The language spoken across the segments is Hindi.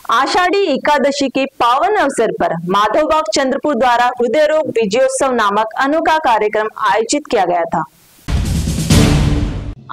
आषाढ़ी एकादशी के पावन अवसर पर माधवबाग चंद्रपुर द्वारा हृदय रोग विजयोत्सव नामक अनोखा कार्यक्रम आयोजित किया गया था।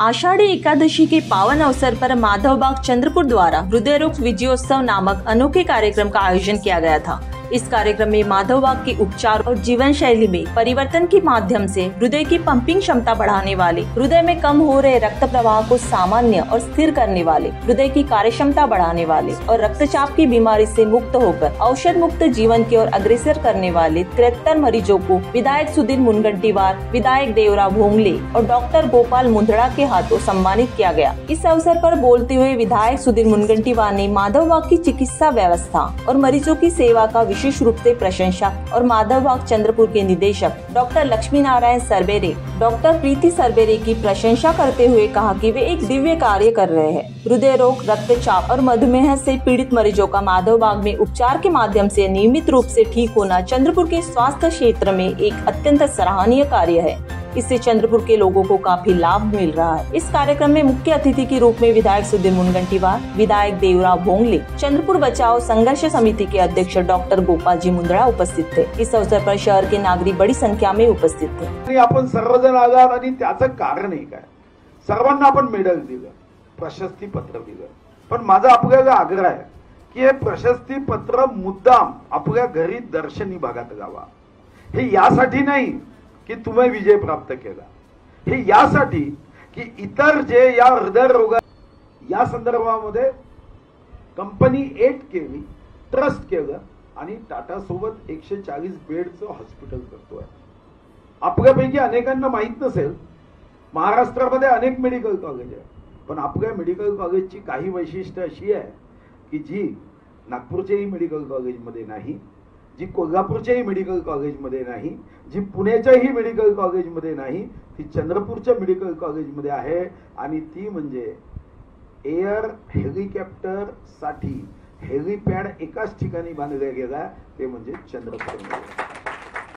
आषाढ़ी एकादशी के पावन अवसर पर माधवबाग चंद्रपुर द्वारा हृदय रोग विजयोत्सव नामक अनोखे कार्यक्रम का आयोजन किया गया था। इस कार्यक्रम में माधवबाग के उपचार और जीवन शैली में परिवर्तन के माध्यम से हृदय की पंपिंग क्षमता बढ़ाने वाले, हृदय में कम हो रहे रक्त प्रवाह को सामान्य और स्थिर करने वाले, हृदय की कार्य क्षमता बढ़ाने वाले और रक्तचाप की बीमारी से मुक्त होकर औषध मुक्त जीवन की ओर अग्रसर करने वाले 73 मरीजों को विधायक सुधीर मुनगंटीवार, विधायक देवरा भोंगले और डॉक्टर गोपाल मुंदड़ा के हाथों सम्मानित किया गया। इस अवसर पर बोलते हुए विधायक सुधीर मुनगंटीवार ने माधवबाग की चिकित्सा व्यवस्था और मरीजों की सेवा का विशेष रूप से प्रशंसा और माधवबाग चंद्रपुर के निदेशक डॉक्टर लक्ष्मी नारायण सरबेरे, डॉक्टर प्रीति सरबेरे की प्रशंसा करते हुए कहा कि वे एक दिव्य कार्य कर रहे हैं। हृदय रोग, रक्तचाप और मधुमेह से पीड़ित मरीजों का माधवबाग में उपचार के माध्यम से नियमित रूप से ठीक होना चंद्रपुर के स्वास्थ्य क्षेत्र में एक अत्यंत सराहनीय कार्य है। इससे चंद्रपुर के लोगों को काफी लाभ मिल रहा है। इस कार्यक्रम में मुख्य अतिथि के रूप में विधायक सुधीर मुनगंटीवार, विधायक देवरा भोंगले, चंद्रपुर बचाओ संघर्ष समिति के अध्यक्ष डॉक्टर गोपाल जी मुंदड़ा उपस्थित थे। इस अवसर पर शहर के नागरिक बड़ी संख्या में उपस्थित थे। आपण सर्वजण आलात आणि त्याचं कारण आहे काय, सर्वांना आपण मेडल दिलं, प्रशस्ती पत्र दिलं, पण माझा आपल्याला आग्रह आहे की हे प्रशस्ती पत्र मुद्दाम आपल्या घरी दर्शनी भागात गावा। हे यासाठी नाही की तुम्ही विजय प्राप्त केला, हे यासाठी की इतर जे या हृदय रोगा या संदर्भामध्ये कंपनी 8 केली, ट्रस्ट केलं आणि टाटा सोबत 140 बेडचं हॉस्पिटल करतोय। आपल्यापैकी अनेकांना माहित नसेल, महाराष्ट्रामध्ये अनेक मेडिकल कॉलेज आहे, पण आपल्या मेडिकल कॉलेजची काही वैशिष्ट्य अशी आहे की जी नागपूरच्याही मेडिकल कॉलेजमध्ये नाही, जी कोल्हापूरच्याही मेडिकल कॉलेजमध्ये नाही, जी पुण्याच्याही मेडिकल कॉलेजमध्ये नाही, ती चंद्रपूरच्या मेडिकल कॉलेजमध्ये आहे आणि ती म्हणजे एअर हेलिकॉप्टर साठी हेलिपॅड एकाच ठिकाणी बांधला गेला, ते म्हणजे चंद्रपूरमध्ये।